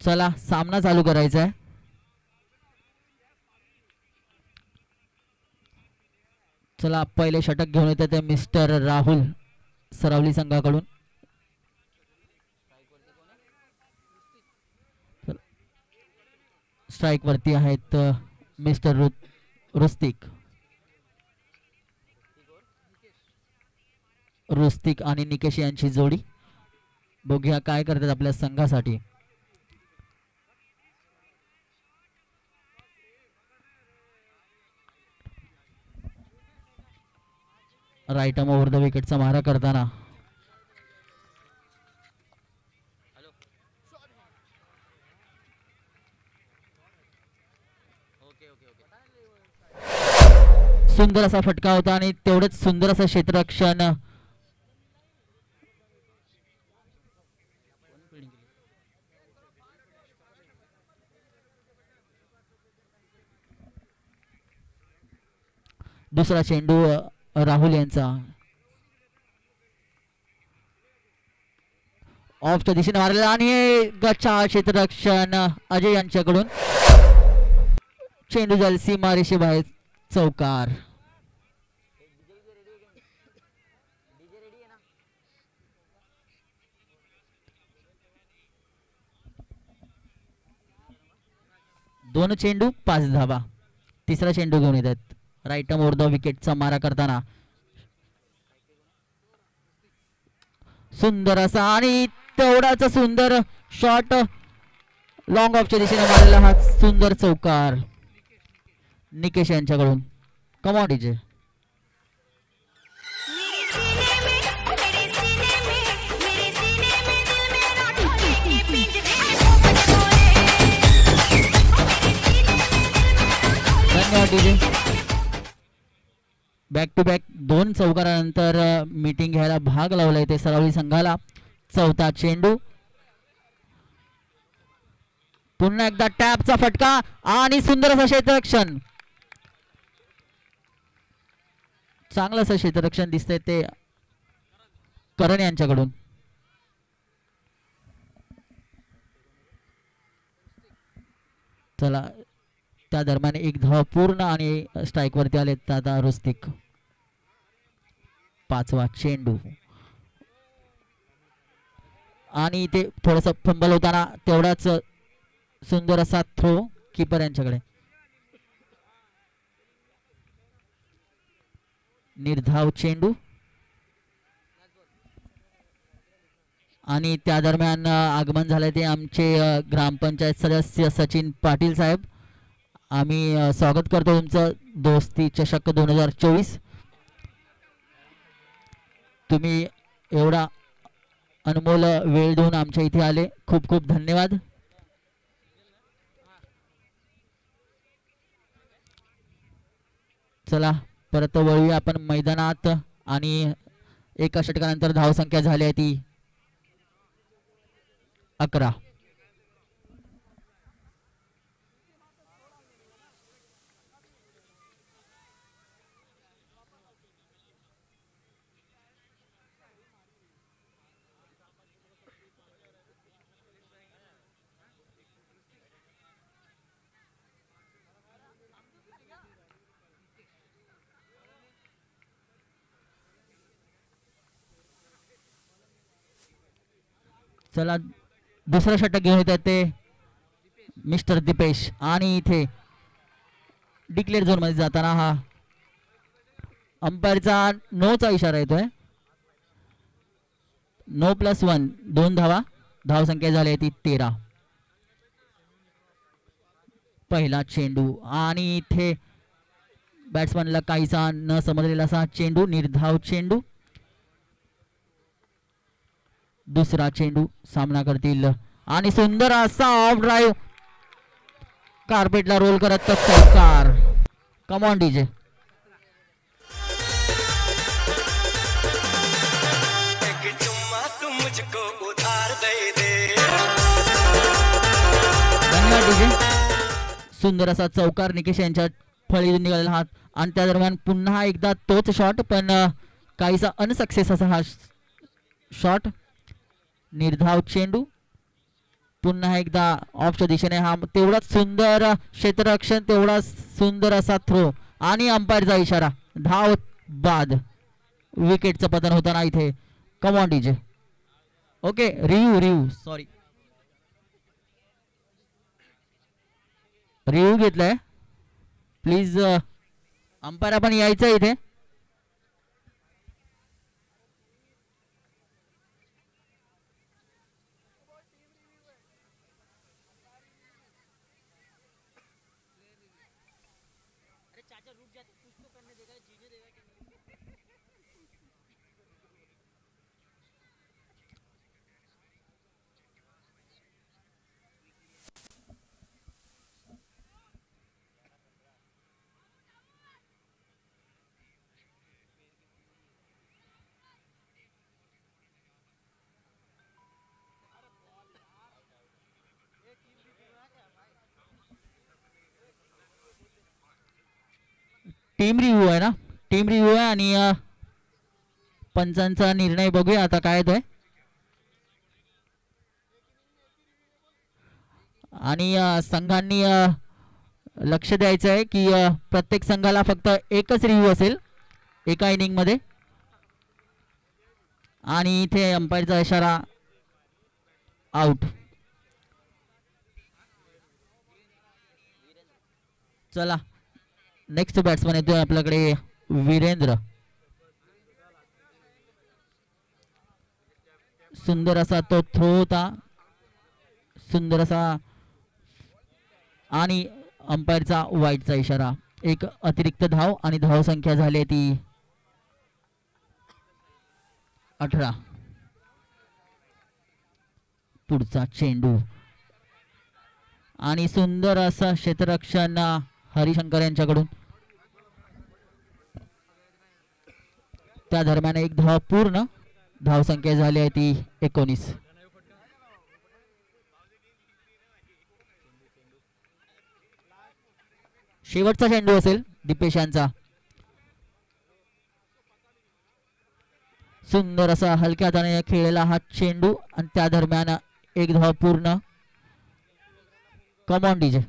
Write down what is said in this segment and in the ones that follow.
चला सामना चालू करायचा आहे. चला पहिले षटक घेऊन येते ते मिस्टर राहुल सरावली संघाकडून. स्ट्राइक वरती आहेत मिस्टर रुस्तिक आणि निकेश यांची जोडी. बघूया काय करतात आपल्या संघासाठी. राईट आर्म ओव्हर द विकेटचा मारा करताना सुंदर असा फटका होता आणि तेवढंच सुंदर असं क्षेत्ररक्षण. दुसरा चेंडू राहुल यांचा ऑफच्या दिशेने मारलेला आणि गच्चा क्षेत्ररक्षण अजय यांच्याकडून. चेंडू जाईल सीमारेषे बाहेर, चौकार. दोन चेंडू 5 धावा. तिसरा चेंडू घेऊन येतात. राईट आर्म ओव्हर द विकेटचा मारा करताना सुंदर असा आणि तेवढाच सुंदर शॉट लॉंग ऑफच्या दिशेने मारलेला हा सुंदर चौकार निकेश यांच्याकडून. Come on DJ. धन्यवाद डीजे. बॅक टू बॅक 2 चौकारानंतर मीटिंग घ्यायला भाग लावला इथे सरावली संघाला. चौथा चेंडू पुन्हा एकदा टॅपचा फटका आणि सुंदर असं क्षेत्ररक्षण. चांगलं असं क्षेत्ररक्षण दिसतंय ते करण यांच्याकडून. चला त्या दरम्यान एक धाव पूर्ण आणि स्ट्राइक वरती आले दादा रुस्तिक. 5वा चेंडू आणि ते थोडस फंबल होताना तेवढाच सुंदर असा थ्रो कीपर यांच्याकडे. निर्धाव चेंडू आणि त्या दरम्यान आगमन झाले ते आमचे ग्रामपंचायत सदस्य सचिन पाटील साहेब. आम्ही स्वागत करतो तुमचं दोस्ती चषक 2024. तुम्ही एवढा अनमोल वेळ देऊन आमच्या इथे आले, खूप खूप धन्यवाद. चला परत वळूया आपण मैदानात आणि एका षटकानंतर धावसंख्या झाली आहे ती 11. चला दुसरा षटक घेऊन येतात ते मिस्टर दीपेश आणि इथे डिक्लेअर झोन मध्ये जाताना हा अंपायरचा नोचा इशारा येतोय. नो +1 2 धावा. धावसंख्या झाली ती 13. पहिला चेंडू आणि इथे बॅट्समनला काहीसा न समजलेला असा चेंडू, निर्धाव चेंडू. दुसरा चेंडू सामना करतील आणि सुंदर असा ऑफ ड्राईव्ह कार्पेटला रोल करत चौकार. कम ऑन डीजे. धन्यवाद डीजे. सुंदर असा चौकार निकेश यांच्या फळीतून निघालेला हात आणि त्या दरम्यान पुन्हा एकदा तोच शॉट पण काहीसा अनसक्सेस असा हा शॉट. निर्धाव चेंडू पुन्हा एकदा ऑफच्या दिशेने हा तेवढाच सुंदर क्षेत्ररक्षण, तेवढा सुंदर असा थ्रो आणि अंपायरचा इशारा. धाव बाद, विकेटचं पतन होताना इथे. कम on DJ. Okay, review sorry, review घेतलाय. प्लीज अंपायर आपण यायचं इथे. टीम रिव्ह्यू आहे ना, टीम रिव्ह्यू आहे आणि पंचांचा निर्णय बघूया आता काय येतोय. आणि संघांनी लक्ष द्यायचं आहे की प्रत्येक संघाला फक्त एकच रिव्ह्यू असेल एका इनिंग मध्ये. आणि इथे अंपायरचा इशारा आउट. चला, नेक्स्ट बॅट्समन येतोय आपल्याकडे वीरेंद्र. सुंदर असा तो थ्रो होता, सुंदर असा, आणि अंपायरचा वाईटचा इशारा. एक अतिरिक्त धाव आणि धाव संख्या झाली ती 18. पुढचा चेंडू आणि सुंदर असं क्षेत्ररक्षण हरिशंकर यांच्याकडून. त्या दरम्यान एक धाव पूर्ण, धाव संख्या झाली आहे ती 19. शेवटचा चेंडू असेल दीपेश यांचा. सुंदर असा हलक्या हाताने खेळलेला हा चेंडू आणि त्या दरम्यान एक धाव पूर्ण. कम ऑन डीजे.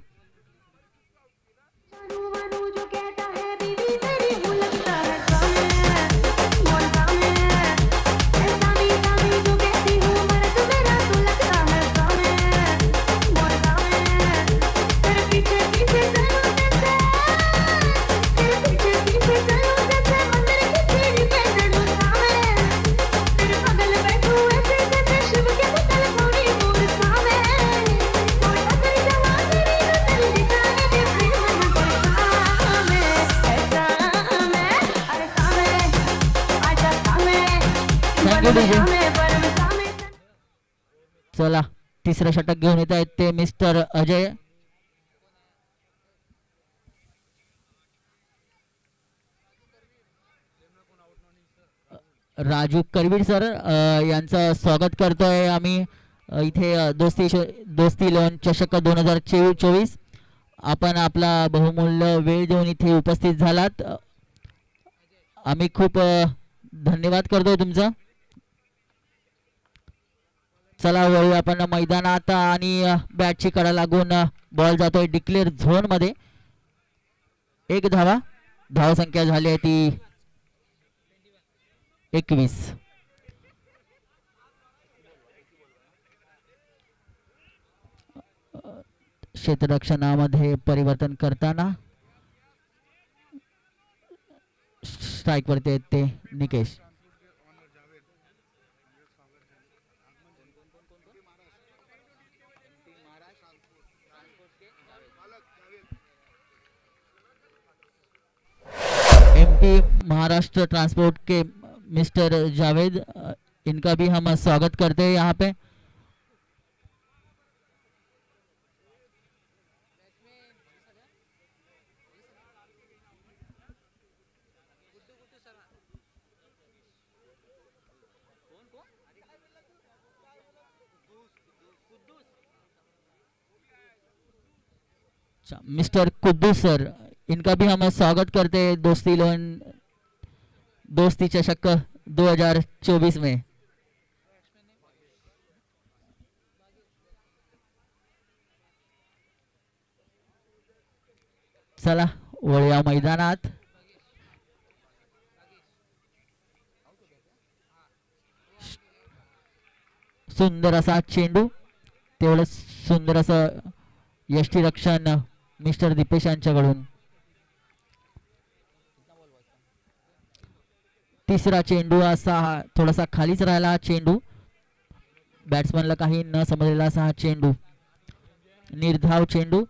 चला, तिसरं षटक घेऊन येत आहेत ते मिस्टर अजय. राजू करवीर सर यांचं स्वागत करतोय आम्ही इथे दोस्ती 11 चषक 2024. आपण आपला बहुमूल्य वेळ देऊन इथे उपस्थित झालात, आम्ही खूप धन्यवाद करतोय तुमचा. चला वळू आपण मैदानात आणि बॅटची कडा लागून बॉल जातोय डिक्लेअर झोन मध्ये. एक धावा, धाव संख्या झाली आहे ती 21. क्षेत्ररक्षणामध्ये परिवर्तन करताना स्ट्राइक वरती आहेत ते निकेश. एमपी महाराष्ट्र ट्रांसपोर्ट के मिस्टर जावेद, इनका भी हम स्वागत करते हैं यहाँ पे. मिस्टर कुद्दूस सर, इनका भी हम स्वागत करते हैं दोस्ती चषक 2024 में. चला वळूया मैदानात. सुंदर असा चेंडू, तेवढं सुंदर असं यष्टीरक्षण मिस्टर दीपेश यांच्याकडून. तिसरा चेंडू असा थोडासा खालीच राहिला हा चेंडू. बॅट्समनला काही न समजलेला असा हा चेंडू. निर्धाव चेंडू.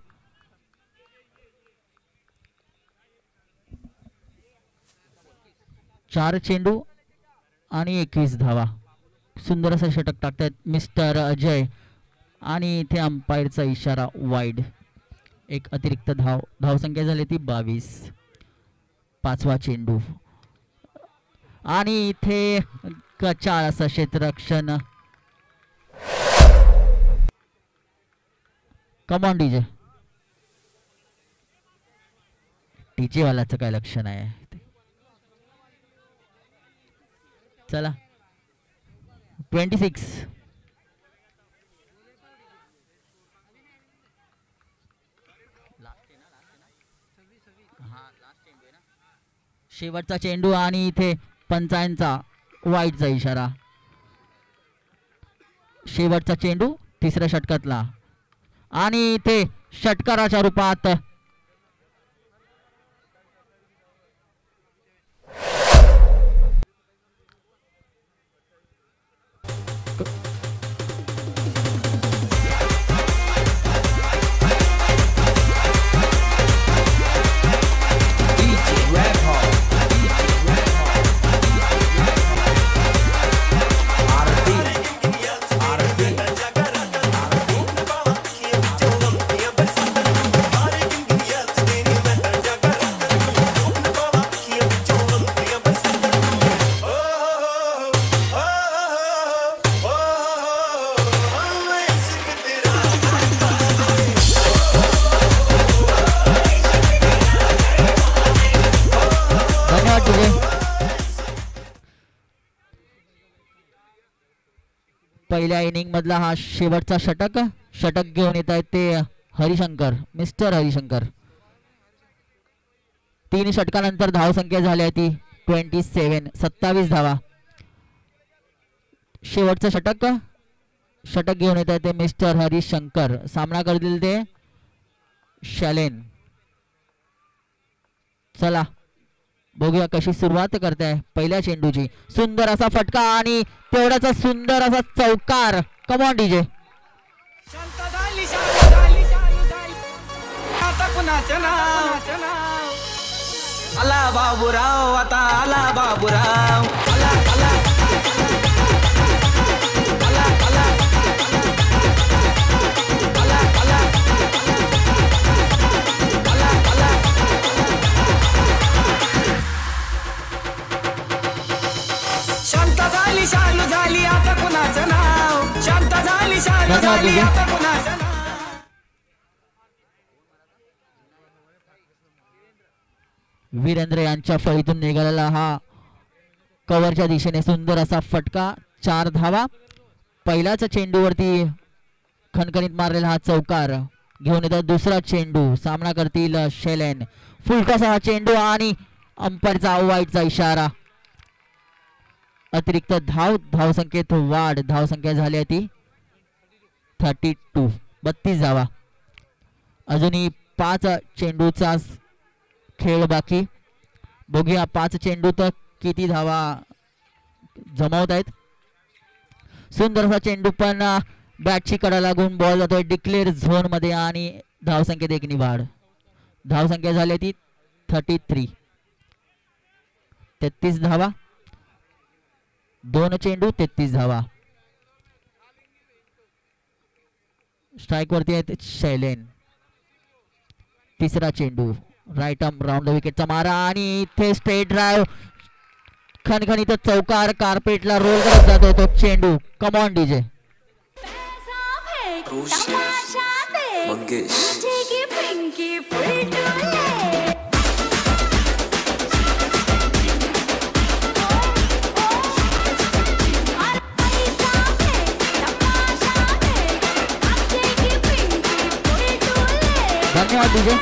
चार चेंडू आणि 21 धावा. सुंदर असं षटक टाकतात मिस्टर अजय आणि इथे अंपायरचा इशारा वाईड. एक अतिरिक्त धावसंख्या झाली ती 22. पाचवा चेंडू आणि इथे कचाळ असं क्षेत्ररक्षण. Come on DJ. डीजे वाल्याचं काय लक्ष नाही. चला 26. शेवटचा चेंडू आणि इथे पंचांचा वाईटचा इशारा. शेवटचा चेंडू तिसऱ्या षटकातला आणि इथे षटकाराच्या रूपात पहिल्या इनिंग मधला हा शेवटचा षटक घेऊन येत आहेत ते हरिशंकर, मिस्टर हरिशंकर. 3 षटकानंतर धावसंख्या झाली आहे ती 27. 27 धावा. शेवटचं षटक घेऊन येत आहे ते मिस्टर हरिशंकर. सामना करतील ते शॅलेन. चला बघूया कशी सुरुवात करताय पहिल्या चेंडूची. सुंदर असा फटका आणि तेवढाचा सुंदर असा चौकार. Come on DJ. आला बाबूराव, आता आला बाबूराव. शालू झाली आता कुणाचं नाव. शांत झाली शालू झाली आता कुणाचं नाव. वीरेंद्र यांच्या फळीतून निघालेला हा कव्हरच्या दिशेने सुंदर असा फटका. 4 धावा. पहिल्याच चेंडूवरती खणखणीत मारलेला हा चौकार घेऊन येतात दुसरा चेंडू. सामना करतील शेलेन. फुलकासा हा चेंडू आणि अंपायरचा वाईटचा इशारा. अतिरिक्त धावसंख्येत वाढ. धावसंख्या झाली आहे ती 32. 32 धावा. अजूनही 5 चेंडूचा खेळ बाकी. बघूया 5 चेंडू तर किती धावा जमावत आहेत. सुंदर असा चेंडू पण बॅटची कडा लागून बॉल जातोय डिक्लेअर झोन मध्ये आणि धावसंख्येत 1 वाढ. धावसंख्या झाली ती 33. 33 धावा. 2 चेंडू 33 धावा. स्ट्राइक वरती आहेत शैलेन. तिसरा चेंडू राईट आर्म राऊंड द विकेटचा मारा आणि इथे स्ट्रेट ड्राइव्ह. खणखणीत चौकार. कार्पेटला रोल करत जातो तो चेंडू. Come on DJ. धन्यवाद डीजे.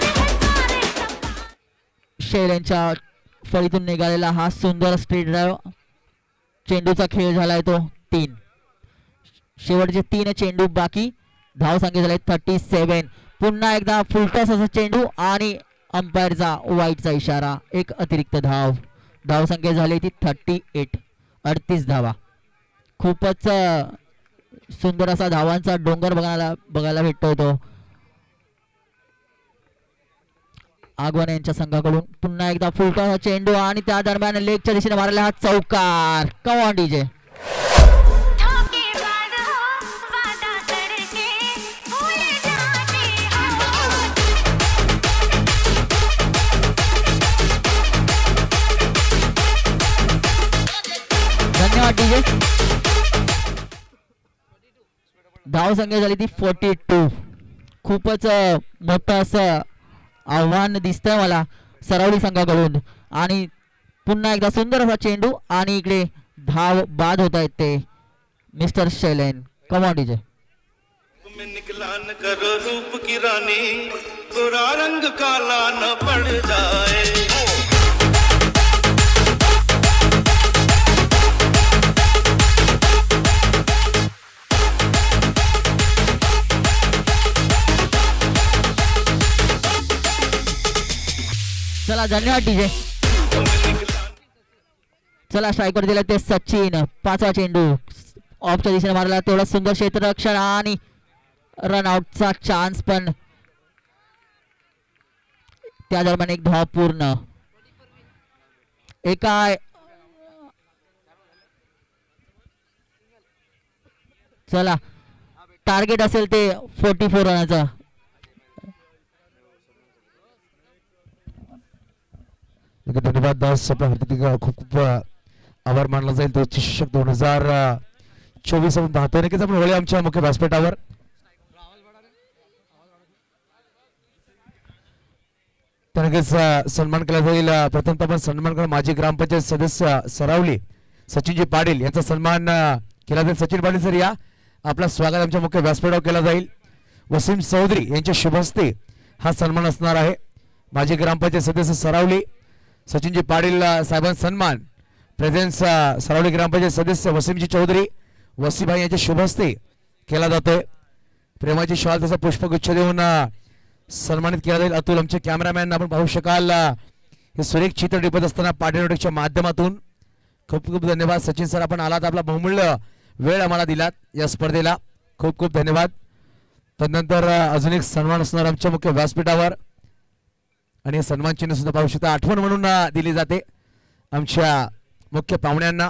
शैलेंच्या फळीतून निघालेला हा सुंदर स्ट्रेट ड्राईव्ह. चेंडूचा खेळ झालाय तो 3. शेवटचे 3 चेंडू बाकी. धाव संख्या झाले 37. पुन्हा एकदा फुलटॉस असा चेंडू आणि अंपायरचा वाईटचा इशारा. एक अतिरिक्त धाव. धाव संख्या झाली ती 38. 38 धावा. खूपच सुंदर असा धावांचा डोंगर बघायला भेटतो तो आगवण यांच्या संघाकडून. पुन्हा एकदा फुलटॉस चेंडू आणि त्या दरम्यान लेगच्या दिशेने मारलेला हा चौकार. कम ऑन डीजे. धन्यवाद डीजे. धाव संख्या झाली ती 42. खूपच मोठं असं आव्हान दिसतंय मला सरावली संघाकडून. आणि पुन्हा एकदा सुंदर असा चेंडू आणि इकडे धाव बाद होत आहेत ते मिस्टर शैलेन. Come on DJ. निकला न करो रूप की रानी, गोरा रंग काला न पड़ जाए. चला धन्यवाद डीजे. चला स्ट्रायकर दिला ते सचिन. 5वा चेंडू ऑफच्या दिशेने मारला. तेवढा सुंदर क्षेत्ररक्षण आणि रनआउटचा चान्स पण. त्या दरम्यान एक धाव पूर्ण. एका चला टार्गेट असेल ते 44 रनाचा. धन्यवाद दास. आपल्या हार्दिक खूप खूप आभार मानला जाईल. तो चषक 2024 पाहतोय. नक्कीच आपण वळूया आमच्या मुख्य व्यासपीठावर. नक्कीच सन्मान केला जाईल. प्रथमतः आपण सन्मान करून माजी ग्रामपंचायत सदस्य सरावली सचिनजी पाटील यांचा सन्मान केला जाईल. सचिन पाटील सर या. आपला स्वागत आमच्या मुख्य व्यासपीठावर केला जाईल. वसीम चौधरी यांच्या शुभ हस्ते हा सन्मान असणार आहे. माजी ग्रामपंचायत सदस्य सरावली सचिनजी पाटील साहेबांचा सन्मान प्रेझेंस सरावली ग्रामपंचायत सदस्य वसीमजी चौधरी वसीभाई यांच्या शुभ हस्ते केला जातोय. प्रेमाची शॉल तसा पुष्पगुच्छ देऊन सन्मानित केला जाईल. अतुल आमचे कॅमेरामॅन आपण पाहू शकाल हे सुरेख चित्र टिपत असताना पाटील माध्यमातून. खूप खूप धन्यवाद सचिन सर. आपण आलात. आपला बहुमूल्य वेळ आम्हाला दिलात या स्पर्धेला. खूप खूप धन्यवाद. तदनंतर अजून एक सन्मान असणार आमच्या मुख्य व्यासपीठावर आणि हे सन्मान चिन्ह सुद्धा पाहू शकता. आठवण म्हणून दिली जाते आमच्या मुख्य पाहुण्यांना.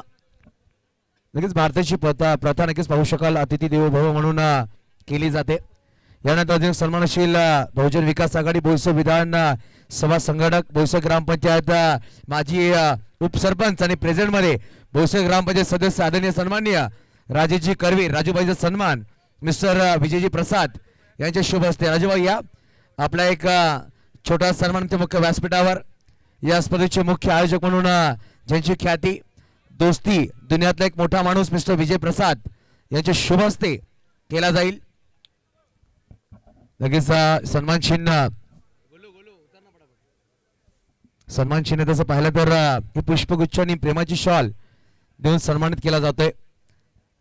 नक्कीच भारताची प्रथा नक्कीच पाहू शकाल अतिथी देवो भव म्हणून केली जाते. यानंतर अजून सन्मान असेल बहुजन विकास आघाडी बोईसर विधान सभा संघटक बोईसर ग्रामपंचायत माजी उपसरपंच आणि प्रेझेंट मध्ये बोईसर ग्रामपंचायत सदस्य आदरणीय सन्माननीय राजेशजी कर्वे राजूबाईचा सन्मान मिस्टर विजयजी प्रसाद यांच्या शुभ हस्ते. राजूबाई या. आपला एक छोटा सन्मान मुख्य व्यासपीठावर. या स्पर्धेचे मुख्य आयोजक म्हणून ज्यांची ख्याती दोस्ती दुनियातला एक मोठा माणूस मिस्टर विजय प्रसाद यांच्या शुभ हस्ते केला जाईल. लगेच सन्मान चिन्ह तसं पाहिलं तर हे पुष्पगुच्छ आणि प्रेमाची शॉल देऊन सन्मानित केला जातोय.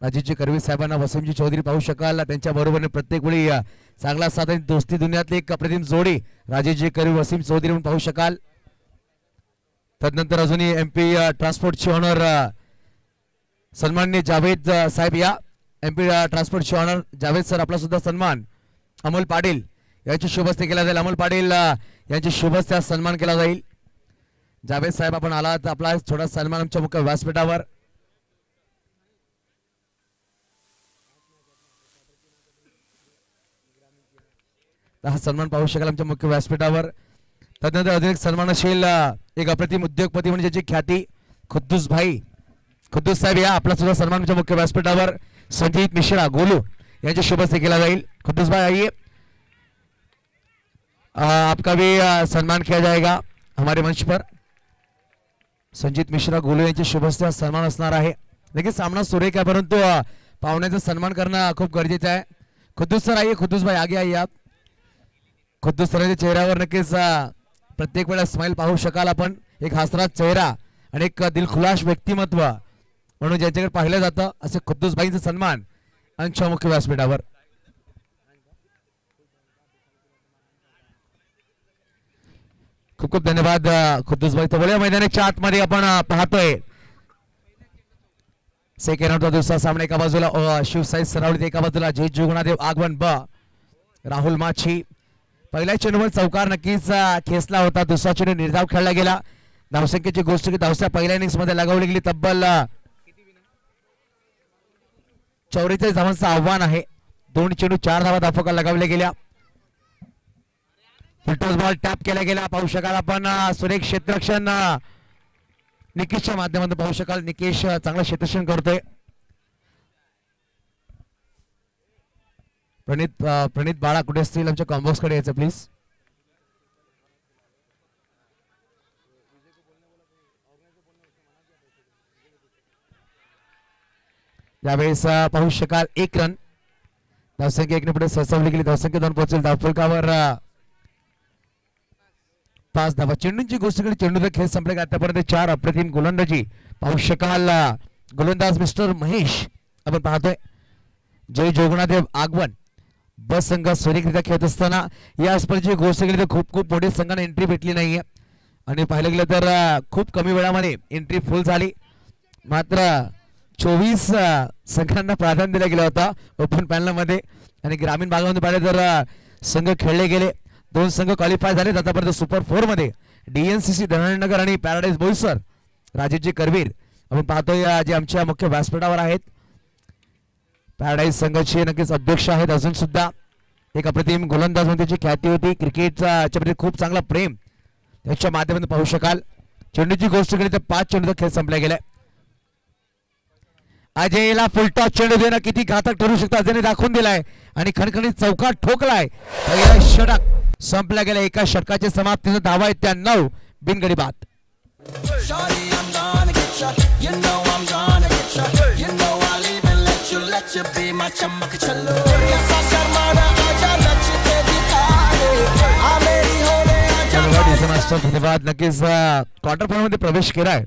राजेशजी कर्वे साहेबांना वसीमजी चौधरी पाहू शकाल. त्यांच्या बरोबरीने प्रत्येक वेळी चांगला साथ दोस्ती दुनियातली एक अप्रतिम जोडी राजेशजी कर्वे वसीम चौधरी म्हणून पाहू शकाल. तदनंतर अजूनही MP ट्रान्सपोर्टचे ऑनर सन्माननीय जावेद साहेब या. MP ट्रान्सपोर्टचे ऑनर जावेद सर आपला सुद्धा सन्मान अमोल पाटील यांची शुभ हस्ते केला जाईल. अमोल पाटील यांची शुभ हस्ते सन्मान केला जाईल. जावेद साहेब आपण आलात. आपला थोडा सन्मान आमच्या मुख्य व्यासपीठावर. हा सन्मान पाहू शकाल आमच्या मुख्य व्यासपीठावर. तदनंतर अजून एक सन्मान असेल एक अप्रतिम उद्योगपती म्हणजे ज्याची ख्याती खुद्दूस साहेब या. आपला सुद्धा सन्मान आमच्या मुख्य व्यासपीठावर. संजीत मिश्रा गोलू यांच्या शुभ हस्ते केला जाईल. खुद्दूस भाई आइए. आपका भी सम्मान किया जाएगा हमारे मंच पर. संजीत मिश्रा गोलू यांच्या शुभ हस्ते सन्मान असणार आहे. देखील सामना सुरेख आहे परंतु पाहुण्याचा सन्मान करणं खूप गरजेचं आहे. खुद्दूस सर आइए. खुद्दूस भाई आगे आइए आप. खुद्दूस सरांच्या चेहऱ्यावर नक्कीच प्रत्येक वेळा स्माइल पाहू शकाल आपण, एक हसरा चेहरा आणि एक दिलखुलास व्यक्तिमत्व म्हणून ज्यांच्याकडे पाहिलं जातं असे खुद्दूसबाईंचा सन्मान आमच्या मुख्य व्यासपीठावर. खूप खूप धन्यवाद खुद्दूसबाई. तर वळूया मैदानाच्या आतमध्ये आपण पाहतोय सेकंड राऊंडचा दुसरा सामना. एका बाजूला शिवसाई सरावली, एका बाजूला जय जोगणादेव आगवण ब राहुल माछी. पहिल्या चेंडूवर चौकार नक्कीच खेचला होता, दुसरा चेंडू निर्धाव खेळला गेला. धावसंख्येची गोष्ट की धावसंख्या पहिल्या इनिंग्स मध्ये लगावली गेली तब्बल 44 धावांचं आव्हान आहे. 2 चेंडू 4 धावा धावफलकाला लगावल्या गेल्या. फुलटॉस बॉल टॅप केला गेला, पाहू शकाल आपण सुरेख क्षेत्ररक्षण निकेशच्या माध्यमातून पाहू शकाल. निकेश चांगलं क्षेत्ररक्षण करतोय. प्रणित बाळा कुठे असतील आमच्या कॉम्बॉक्स कडे यायचं प्लीज. यावेळेस पाहू शकाल 1 रन, धावसंख्या 1 ने पुढे सरसावली गेली. धावसंख्या 2 पोहोचेल. धावफलकावर 5 धावा. चेंडूंची गोष्ट केली, चेंडूचा खेळ संपला की आतापर्यंत 4 अप्रतिम गोलंदाजी पाहू शकाल. गोलंदाज मिस्टर महेश आपण पाहतोय. जय जोगणादेव आगवण बस संघ सुरेखरित्या खेळत असताना या स्पर्धेची गोष्ट केली तर खूप खूप मोठ्या संघाने एंट्री भेटली नाहीये आणि पाहिलं गेलं तर खूप कमी वेळामध्ये एंट्री फुल झाली. मात्र 24 संघांना प्राधान्य दिला गेला होता ओपन पॅनल मध्ये आणि ग्रामीण भागामध्ये पाहिले तर संघ खेळले गेले. 2 संघ क्वालिफाय झाले आतापर्यंत सुपर 4 मध्ये. डीएनसीसी धनानगर आणि पॅराडाईज बोईसर राजेशजी करवीर आपण पाहतोय जे आमच्या मुख्य व्यासपीठावर आहेत. पॅराडाईज संघाचे नक्कीच अध्यक्ष आहेत. अजून सुद्धा एक अप्रतिम गोलंदाज म्हणून त्याची ख्याती होती. क्रिकेटच्या खूप चांगला प्रेम त्याच्या माध्यमातून पाहू शकाल. चेंडूची गोष्ट केली तर 5 चेंडूचा खेळ संपला गेलाय. अजयला फुलटॉस चेंडू देणं किती घातक ठरू शकतं अजयने दाखवून दिलाय आणि खणखणीत चौकार ठोकलाय. पहिला षटक संपला गेला. एका षटकाच्या समाप्तीचा धावा आहे त्या 9 बिनगडी बाद. Shawty, I'm gonna get ya. You know I'm gonna get ya. You know I'll even let you be my chamak chalo. Kaisa sharmana aaja lach pe dikhane. Ameri hone aaja. धन्यवाद मास्टर, धन्यवाद. नक्कीच quarter final मध्ये प्रवेश केलाय.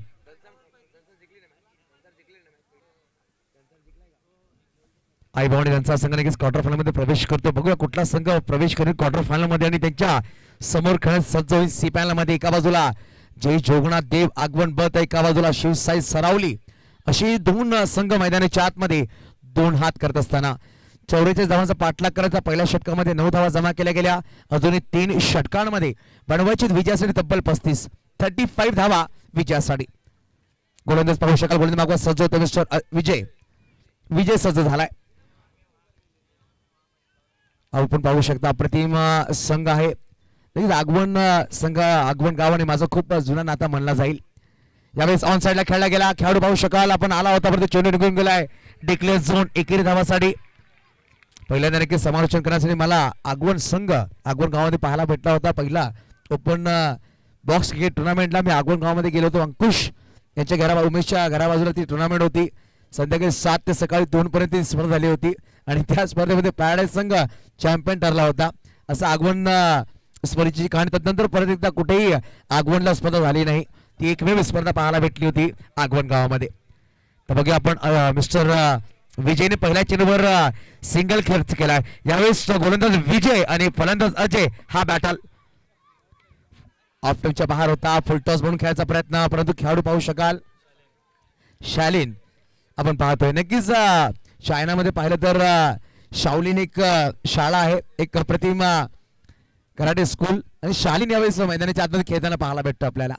आई भवानी यांचा संघ नक्कीच quarter final मध्ये प्रवेश करतो. बघूया कुठला संघ प्रवेश करेल क्वार्टर फायनल मध्ये आणि त्यांच्या समोर खेळत सज्ज होईल सी पॅनल मध्ये. एका बाजूला जय जोगनाथ देव आगवण बत, एका बाजूला शिवसाई सरावली. अशी 2 संघ मैदानाच्या आतमध्ये 2 हात करत असताना 44 धावांचा पाठलाग करायचा. पहिल्या षटकामध्ये 9 धावा जमा केल्या गेल्या. अजूनही 3 षटकांमध्ये बनवायची विजयासाठी तब्बल 35 धावा विजयासाठी. गोलंदाज पाहू शकाल. गोलंदाज मागवा सज्ज होतो मिस्टर विजय सज्ज झालाय. आपण पाहू शकता अप्रतिम संघ आहे. आगवण संघ आगवण गाव आणि माझा खूप जुना नाता म्हणला जाईल. यावेळेस ऑन साइडला खेळला गेला. खेळाडू पाहू शकाल आपण आला होता परंतु चेंडू निघून गेलाय. डिक्लेअर झोन एकेरी धावासाठी. पहिल्यांदा नक्की समालोचन करण्यासाठी मला आगवण संघ आगवण गावामध्ये पाहायला भेटला होता. पहिला ओपन बॉक्स क्रिकेट टुर्नामेंटला मी आगवण गावामध्ये गेलो होतो. अंकुश यांच्या उमेशच्या घराबाजूला ती टुर्नामेंट होती. संध्याकाळी 7 ते सकाळी 2 पर्यंत स्पर्धा झाली होती आणि त्या स्पर्धेमध्ये पॅराडाईज संघ चॅम्पियन ठरला होता. असं आगवण स्पर्धेची कहाणी. त्यानंतर परत एकदा कुठेही आगवणला स्पर्धा झाली नाही. ती एकमेव स्पर्धा पाहायला भेटली होती आगवण गावामध्ये. तर बघूया आपण मिस्टर विजयने पहिल्या चेंडूवर सिंगल खर्च केलाय. यावेळेस गोलंदाज विजय आणि फलंदाज अजय हा बॅटल ऑफ टाइमच्या बाहेर होता. फुलटॉस म्हणून खेळायचा प्रयत्न परंतु खेळाडू पाहू शकाल शालीन आपण पाहतोय. नक्कीच चायनामध्ये पाहिलं तर शाओलिन एक शाळा आहे, एक अप्रतिम कराटे स्कूल आणि शालीन यावेळेस मैदानाच्या आतमध्ये खेळताना पाहायला भेटतो आपल्याला.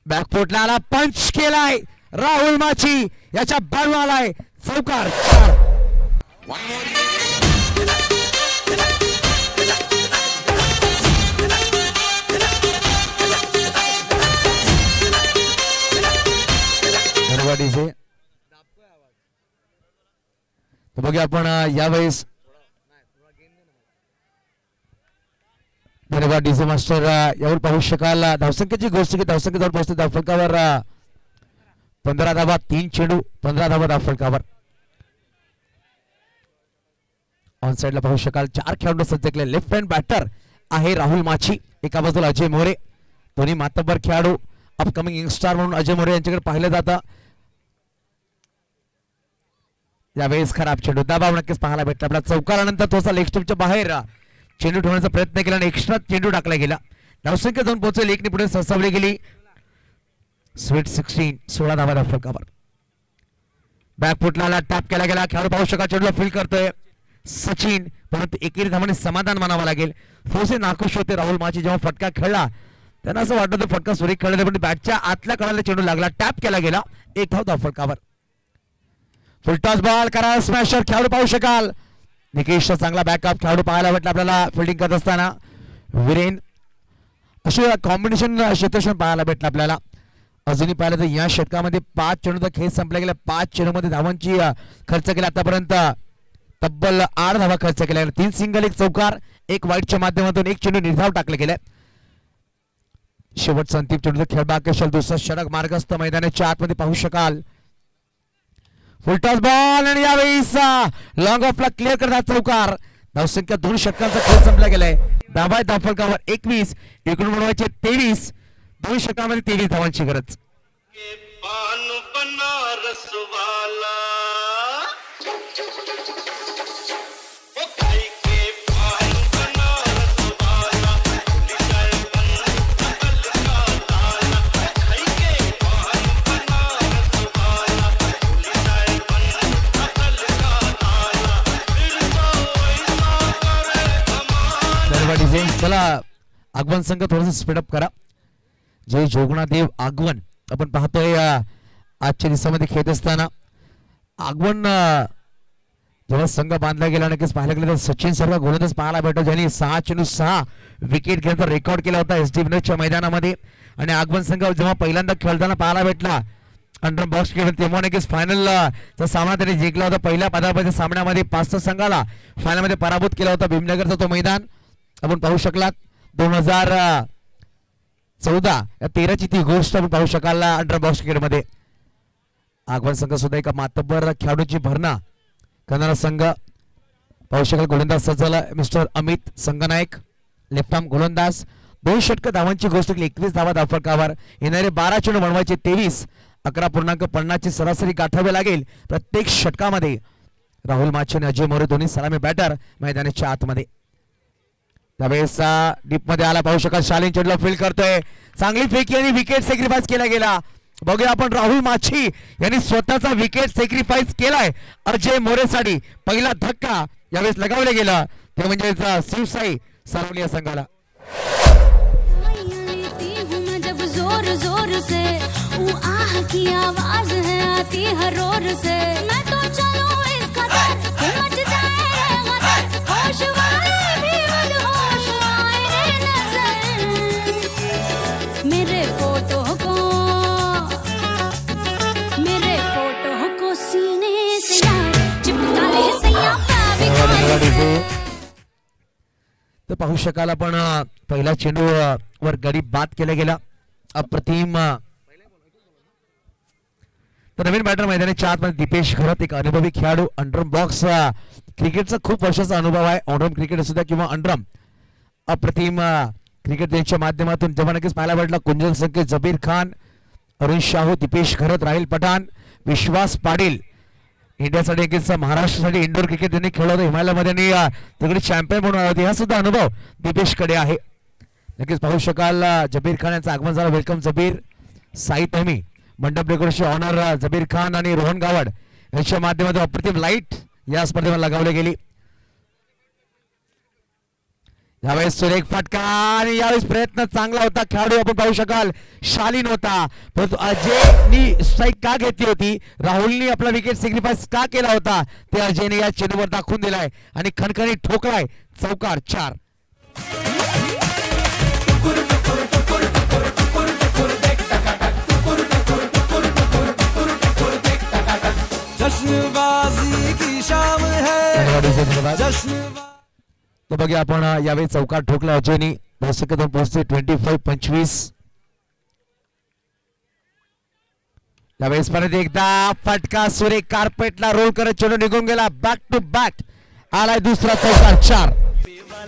बॅकफुटला आला, पंच केलाय राहुल माछी याच्या बॅटवर आलाय चौकार. बघूया आपण यावेळेस धन्यवाद डीजे मास्टर. यावर पाहू शकाल धावसंख्येची गोष्ट की धावसंख्या जाऊन पोहोचते धावफलकावर 15 धावा 3 चेंडू 15 धावा धावफलकावर. ऑन साइडला पाहू शकाल 4 खेळाडू सज्ज केले. लेफ्ट हँड बॅटर आहे राहुल माची, एका बाजूला अजय मोरे, दोन्ही मातब्बर खेळाडू अपकमिंग यंगस्टार म्हणून अजय मोरे यांच्याकडे पाहिलं जातं. यावेळेस खराब चेंडू, दबाव नक्कीच पाहायला भेटला. आपला चौकारानंतर थोडासा लेग स्टंपच्या बाहेर चेंडू ठेवण्याचा प्रयत्न केला आणि एक्स्ट्रा चेंडू टाकला गेला. धावसंख्या जाऊन पोहोचेल 1 ने पुढे सरसावली गेली. स्वीट 16 16 धावा फलकावर. बॅकफुटला टॅप केला गेला. खेळाडू पाहू शका चेंडूला फील करतोय सचिन, परंतु एकेरी धावाने समाधान मानावं लागेल. थोडेसे नाखुश होते राहुल माची जेव्हा फटका खेळला, त्यांना असं वाटत होतं फटका सुरेख खेळला, पण बॅटच्या आतल्या कडाला चेंडू लागला, टॅप केला गेला. 1 धाव फलकावर. फुलटॉस बॉल करा स्मॅशर, खेळाडू पाहू शकाल. निकेशचा चांगला बॅकअप खेळाडू पाहायला भेटला आपल्याला फिल्डिंग करत असताना. वीरेन असे कॉम्बिनेशन क्षेत्रक्षण पाहायला भेटलं आपल्याला. अजूनही पाहिलं तर या षटकामध्ये 5 चेंडूचा खेळ संपला गेला. 5 चेंडूमध्ये धावांची खर्च केला आतापर्यंत. तब्बल 8 धावा खर्च केल्या. 3 सिंगल, 1 चौकार, 1 वाईटच्या माध्यमातून 1 चेंडू निर्धाव टाकले गेले. शेवटचा अंतिम चेंडूचा खेळ बाकी असेल. दुसरा षटक मार्गस्थ मैदानाच्या आतमध्ये पाहू शकाल. फुलटॉस बॉल आणि यावेळेस लॉंग ऑफला क्लिअर करतात चौकार. धावसंख्या 2 षटकांचा खेळ संपला गेलाय. धावा धावफलकावर 21, एकूण बनवायचे 23. 2 षटकांमध्ये 23 धावांची गरज. चला आगमन संघ थोडस स्पीडअप करा. जय जोगणादेव आगमन आपण पाहतोय आजच्या दिवसामध्ये खेळत असताना. आगमन जेव्हा संघ बांधला गेला, नक्कीच पाहायला गेलं तर सचिन सर्व गोलंदाज पाहायला भेटतो, ज्यांनी 6 चेंडू 6 विकेट घेण्याचा रेकॉर्ड केला होता SD विनोदच्या मैदानामध्ये. आणि आगमन संघ जेव्हा पहिल्यांदा खेळताना पाहायला भेटला अंडर बॉक्स खेळ, तेव्हा नक्कीच फायनलचा सामना त्यांनी जिंकला होता. पहिल्या पदार्पणाच्या सामन्यामध्ये 5 संघाला फायनलमध्ये पराभूत केला होता. भीमनगरचा तो मैदान आपण पाहू शकलात. 2014 या 13ची ती गोष्ट आपण पाहू शकाल अंडर बॉक्स क्रिकेटमध्ये. आगमन संघ सुद्धा एका मातब्बर खेळाडूची भरणा करणारा संघ पाहू शकाल. गोलंदाज सज्जल mister Amit Sanganayak, left arm गोलंदाज. 2 षटक धावांची गोष्ट केली. 21 धावा धावफलकावर. येणारे 12 चेंडू बनवायचे 23. 11.50 ची सरासरी गाठावी लागेल प्रत्येक षटकामध्ये. राहुल माची आणि अजय मोरे दोन्ही सलामी बॅटर मैदानाच्या आतमध्ये. त्यावेळेस डीप मध्ये आला पाहू शकाल. शालीन चेंडूला फील्ड करतोय, चांगली फेकी आणि विकेट सॅक्रिफाईस केला गेला. बघूया आपण राहुल माची यांनी स्वतःचा विकेट सॅक्रिफाईस केलाय अजय मोरेसाठी. पहिला धक्का यावेळेस लगावला गेला ते म्हणजे शिवसाई सारोली या संघाला. जोर जोर से वो आह की आवाज है आती हर रोर से. मैं तो चलूं इस कदर कि मच जाए गदर. होश वाले भी मदहोश आए नजर. मेरे फोटो को सीने से यार चिपका ले सैया तर पाहू शकाल आपण पहिला चेंडू वर गडी बाद केला गेला. अप्रतिम. तर नवीन बॅटर मैदानाच्या आतमध्ये दीपेश घरत, एक अनुभवी खेळाडू. अंडरम बॉक्स क्रिकेटचा खूप वर्षाचा अनुभव आहे. ऑनरम क्रिकेट सुद्धा किंवा अंडरम अप्रतिम क्रिकेट त्यांच्या माध्यमातून जेव्हा नक्कीच पाहायला भेटला. कुंजल संकेत, जबीर खान, अरुण शाहू, दीपेश घरत, राहिल पठाण, विश्वास पाटील. इंडियासाठी नक्कीच महाराष्ट्रासाठी इंडोर क्रिकेट त्यांनी खेळलं होतं हिमालयामध्ये आणि तिकडे चॅम्पियन म्हणून आले होते. हा सुद्धा अनुभव दीपेशकडे आहे. नक्कीच पाहू शकाल जबीर खान यांचं आगमन झालं. वेलकम जबीर. साई तमी मंडप डेकोरेशन ऑनर जबीर खान आणि रोहन गावड यांच्या माध्यमातून अप्रतिम लाईट या स्पर्धेमध्ये लगावली गेली. यावेळेस सुरेख फटका आणि यावेळेस प्रयत्न चांगला होता. खेळाडू आपण पाहू शकाल शालीन होता, परंतु अजयनी स्ट्राईक का घेतली होती, राहुलनी आपला विकेट सॅक्रिफाईस का केला होता ते अजयने या चेंडूवर दाखवून दिलाय आणि खणखणी ठोकलाय. चौकार 4. जश्नबाजी की शाम है जश्न. तो बघा आपण यावेळी चौकार ठोकला अजयनी. दर्शकातून पोहोचते 25-25. यावेळेस परत एकदा फटका सुरेख कार्पेटला रोल करत चेंडू निघून गेला. बॅक टू बॅक आलाय दुसरा चौकार 4.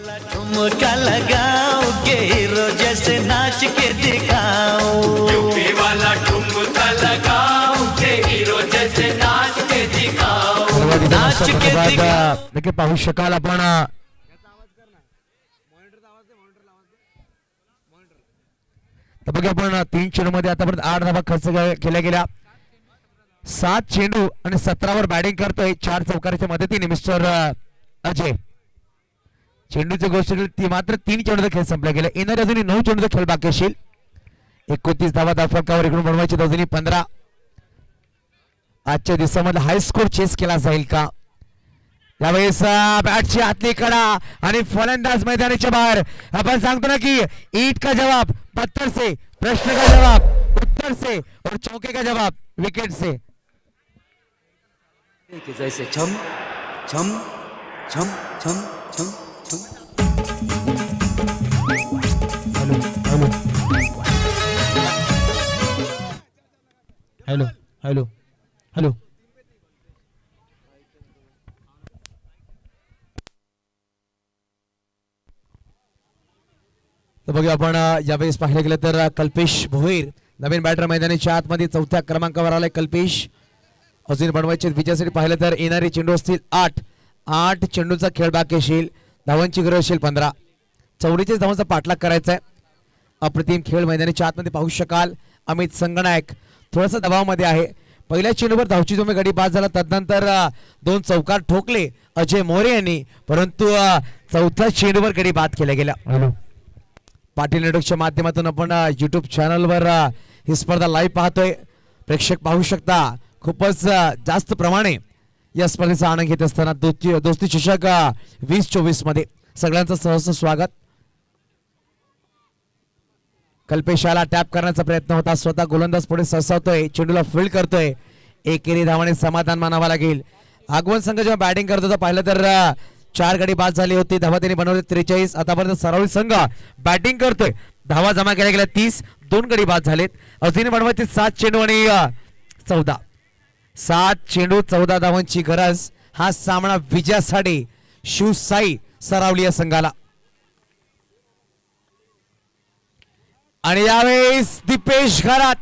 ठुमका लगाओगे हीरो जैसे नाच के दिखाओ यूपी वाला ठुमका लगाओगे हीरो जैसे नाच के दिखाओ नाच के दिखाओ नक्की पाहू शकाल आपण तर बघा आपण 3 चेंडूमध्ये आतापर्यंत 8 धावा खर्च केल्या गेल्या 7 चेंडू आणि 17 वर बॅटिंग करतोय 4 चौकाराच्या मदतीने मिस्टर अजय चेंडूची गोष्ट ती मात्र 3 चेंडूचा खेळ संपला गेला येणारे अजूनही 9 चेंडूचा खेळ बाकी असेल 29 धावा धाफकावर इकडून बनवायचे अजूनही 15 आजच्या दिवसामध्ये हाय स्कोर चेस केला जाईल का यावेळेस बॅटची आतली कडा आणि फलंदाज मैदानाच्या बाहेर आपण सांगतो ना की ईट का जवाब पत्थर से प्रश्न का जवाब उत्तर से और चौके का जवाब विकेट से जैसे छम छम छम छम छम छम हॅलो हॅलो हॅलो तर बघूया आपण यावेळेस पाहिलं गेलं तर कल्पेश भोईर नवीन बॅटर मैदानाच्या आतमध्ये 4थ्या क्रमांकावर आलाय कल्पेश अजून बनवायचे विजयासाठी पाहिलं तर येणारे चेंडू असतील 8 चेंडूचा खेळ बाकी असेल धावांची गरज असेल 15 44 धावांचा पाठलाग करायचा आहे अप्रतिम खेळ मैदानाच्या आतमध्ये पाहू शकाल अमित संगनायक थोडासा दबावामध्ये आहे पहिल्या चेंडूवर धावची जोमे गडी बाद झाला तदनंतर 2 चौकार ठोकले अजय मोरे यांनी परंतु 4थ्या चेंडूवर गडी बाद केल्या गेल्या पाटील नेटवर्कच्या माध्यमातून आपण YouTube चॅनलवर ही स्पर्धा लाईव्ह पाहतोय प्रेक्षक पाहू शकता खूपच जास्त प्रमाणे या स्पर्धेचा आनंद घेत असताना दोस्ती चषक 2024 मध्ये सगळ्यांचं सहर्ष स्वागत कल्पेशाला टॅप करण्याचा प्रयत्न होता स्वतः गोलंदाज पुढे सरसावतोय चेंडूला फील्ड करतोय एकेरी धावाने समाधान मानावं लागेल आगमन संघ जेव्हा बॅटिंग करत होता पाहिलं तर 4 गडी बाद झाली होती धावा त्यांनी बनवले 43 आतापर्यंत सरावली संघ बॅटिंग करतोय धावा जमा केल्या गेल्या 30 2 गडी बाद झालेत अजून बनवायचे 7 चेंडू आणि 14 7 चेंडू 14 धावांची गरज हा सामना विजयासाठी शिवसाई सरावली या संघाला आणि यावेळेस दीपेश घरात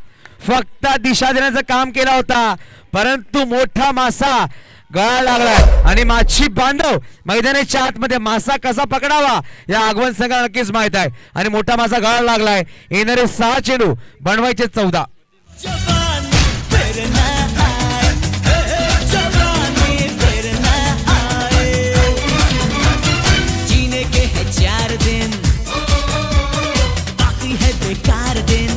फक्त दिशा देण्याचं काम केलं होता परंतु मोठा मासा गळा लागलाय आणि माछी बांधव मैदानाच्या आतमध्ये मासा कसा पकडावा या आगमन संघाला नक्कीच माहित आहे आणि मोठा मासा गळा लागलाय येणारे 6 चेंडू बनवायचे 14 जीने के है 4 दिन बाकी है बेकार दिन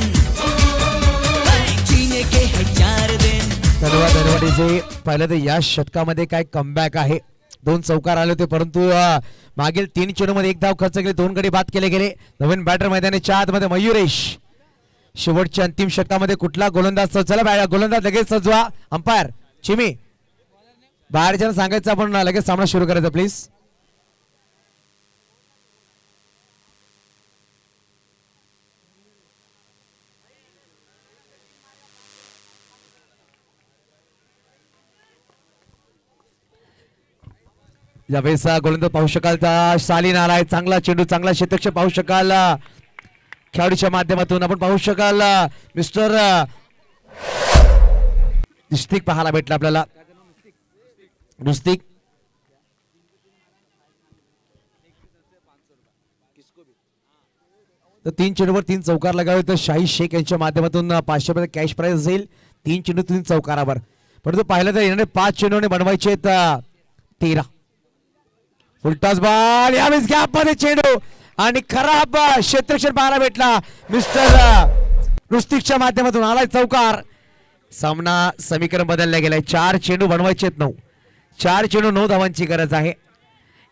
जीने के है 4 दिन धन्यवाद जे पाहिलं तर या षटकामध्ये काय कमबॅक आहे 2 चौकार आले होते परंतु मागील 3 चेंडूमध्ये 1 धाव खर्च केले 2 गडी बाद केले गेले नवीन बॅटर मैदानाच्या आतमध्ये मयुरेश शेवटच्या अंतिम षटकामध्ये कुठला गोलंदाज चला गोलंदाज लगेच सजवा अंपायर चिमी बाहेरच्या सांगायचं आपण लगेच सामना सुरू करायचा प्लीज यावेळेस गोलंदाज पाहू शकाल शालीन आलाय चांगला चेंडू चांगला क्षेत्ररक्षक पाहू शकाल खेळाडूच्या माध्यमातून आपण पाहू शकाल मिस्टर नुस्तिक पाहायला भेटला आपल्याला नुस्तिक तर 3 चेंडूवर 3 चौकार लगावे तर शाही शेख यांच्या माध्यमातून 500 रुपये कॅश प्राइज असेल 3 चेंडू 3 चौकारावर परंतु पाहिलं तर येणारे 5 चेंडूने बनवायचे 13 फुलटॉस बॉल यावेळेस गॅप मध्ये चेंडू आणि खराब क्षेत्ररक्षण पाहायला भेटला मिस्टर नुस्तिकच्या माध्यमातून आलाय चौकार सामना समीकरण बदलला गेलाय 4 चेंडू बनवायचे 9 4 चेंडू 9 धावांची गरज आहे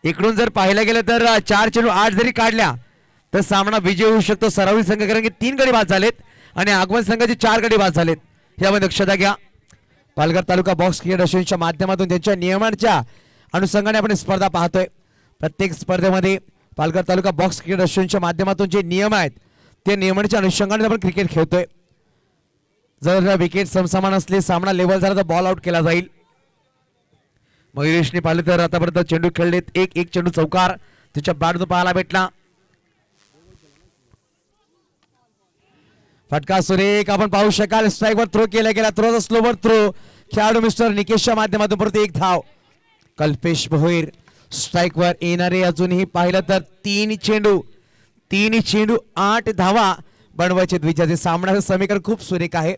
इकडून जर पाहिलं गेलं तर 4 चेंडू 8 जरी काढल्या तर सामना विजय होऊ शकतो सरावली संघ कारण की 3 गडी बाद झालेत आणि आगमन संघाचे 4 गडी बाद झालेत यामध्ये दक्षता घ्या पालघर तालुका बॉक्स क्रिकेट असोसिएशनच्या माध्यमातून त्यांच्या नियमांच्या अनुषंगाने आपण स्पर्धा पाहतोय प्रत्येक स्पर्धेमध्ये पालघर तालुका बॉक्स क्रिकेट असोसिएशनच्या माध्यमातून जे नियम आहेत ते नियमांच्या अनुषंगाने आपण क्रिकेट खेळतोय जर विकेट समसमान असले सामना लेवल झाला तर बॉल आउट केला जाईल मयुरेशने पाहिलं तर आतापर्यंत चेंडू खेळलेत 1 चेंडू चौकार तिच्या बॅटमधून पाहायला भेटला. फटका सुरेख आपण पाहू शकाल. स्ट्राईकवर थ्रो केला गेला. Throw slower throw. खेळाडू मिस्टर निकेशच्या माध्यमातून परत एक धाव. कल्पेश भोईर स्ट्राईकवर येणारे. अजूनही पाहिलं तर 3 चेंडू 8 धावा बनवायचे द्विजाचे. सामन्याचं समीकरण खूप सुरेख आहे.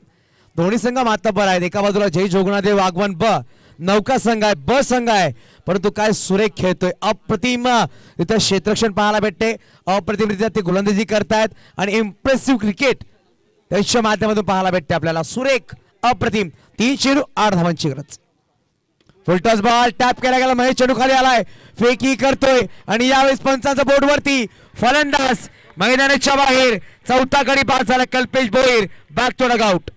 दोन्ही संघ मातब्बर आहेत. एका बाजूला जय जोगणादेव आगमन ब नौका संघ आहे, ब संघ आहे, परंतु काय सुरेख खेळतोय. अप्रतिम इथं क्षेत्ररक्षण पाहायला भेटते. अप्रतिमरित्या ते गोलंदाजी करतायत आणि इम्प्रेसिव्ह क्रिकेट त्याच्या माध्यमातून पाहायला भेटते आपल्याला. सुरेख अप्रतिम. 3 चेंडू 8 धावांची गरज. फुलटॉस बॉल टॅप केला गेला. महेश चेंडू खाली आलाय. फेकी करतोय आणि यावेळेस पंचांचा बोर्डवरती फलंदाज मैदानाच्या बाहेर. चौथा गडी बाद झाला. Kalpesh Bhoir back to dugout.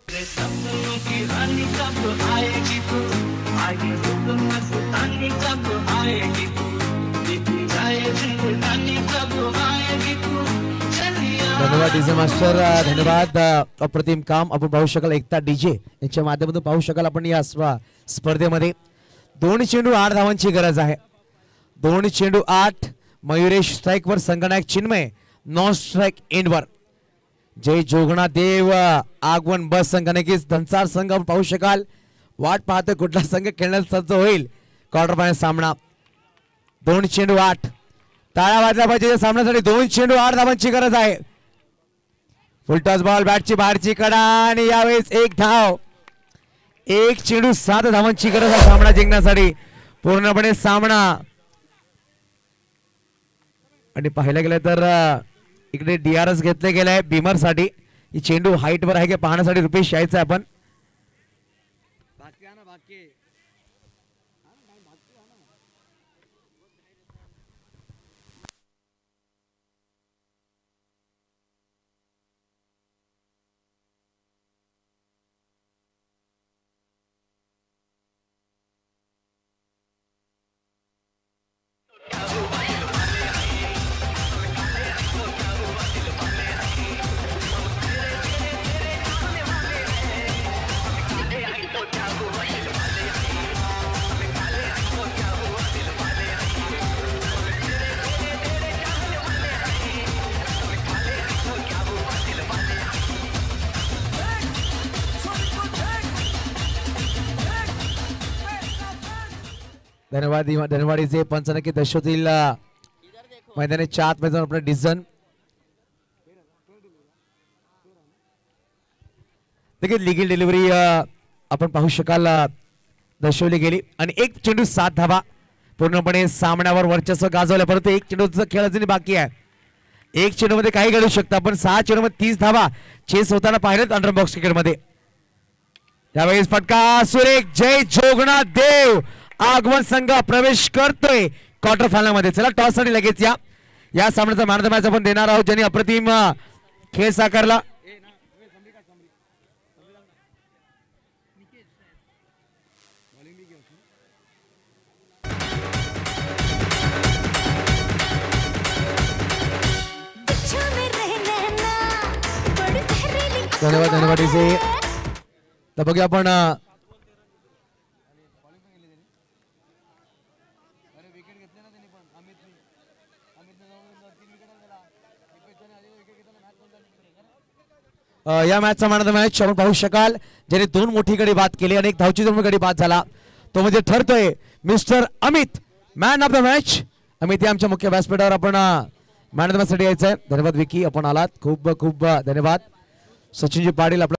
सपनों की रानी कब आएगी तू, आगे मस्तानी कब आएगी तू, बीती जाए जिंदगानी कब आएगी तू, चलिया. धन्यवाद डीजे मास्टर. धन्यवाद. अप्रतिम काम आपण पाहू शकाल. एकता डीजे यांच्या माध्यमातून पाहू शकाल आपण या स्पर्धेमध्ये. 2 चेंडू 8 धावांची गरज आहे. 2 चेंडू 8. मयुरेश स्ट्राईकवर. संगनायक चिन्मय नॉन स्ट्राईक एंडवर. जय जोगणा देव आगमन बस संघ नक्कीच धनसार संघ आपण पाहू शकाल. वाट पाहतोय कुठला संघ खेळण्यास सज्ज होईल क्वार्टर फायनल सामना. 2 चेंडू 8. टाळ्या वाजल्या पाहिजे या सामन्यासाठी. 2 चेंडू 8 धावांची गरज आहे. फुलटॉस बॉल बॅटची बाहेरची कडा आणि यावेळेस 1 धाव. 1 चेंडू 7 धावांची गरज आहे सामना जिंकण्यासाठी. पूर्णपणे सामना आणि पाहायला गेलं तर इकडे DRS घेतले गेलाय बिमर साठी. ही चेंडू हाईट वर आहे की पाहण्यासाठी रुपेश यायचं आपण. धन्यवाद. धन्यवाद पंच नक्की दर्शवतील मैदानाच्या आतमध्ये आपलं डिझन. देखील लिगल डिलिव्हरी आपण पाहू शकाल दर्शवली गेली आणि 1 चेंडू 7 धावा. पूर्णपणे सामन्यावर वर्चस्व गाजवलं. परंतु 1 चेंडूचं खेळ अजूनही बाकी आहे. 1 चेंडू मध्ये काही घडू शकतं. आपण 6 चेंडू मध्ये 30 धावा चेस होताना पाहिलेत अंडर बॉक्स क्रिकेट मध्ये. यावेळेस फटका सुरेख. जय जोगणा देव आगमन संघ प्रवेश करतोय क्वार्टर फायनल मध्ये. चला टॉस साठी लगेच या सामन्याचा मॅन ऑफ द मॅच आपण देणार आहोत ज्यांनी अप्रतिम खेळ साकारला. धन्यवाद. धन्यवाद. तर बघूया आपण या मॅचचा मॅन ऑफ द मॅच आपण पाहू शकाल ज्याने 2 मोठी गडी बाद केली आणि 1 धावची जरूर गडी बाद झाला. तो म्हणजे ठरतोय mister Amit man of the match. Amit या आमच्या मुख्य व्यासपीठावर आपण मॅन ऑफ द मॅच साठी यायचंय. धन्यवाद विकी आपण आलात. खूप खूप धन्यवाद. सचिनजी पाटील आपला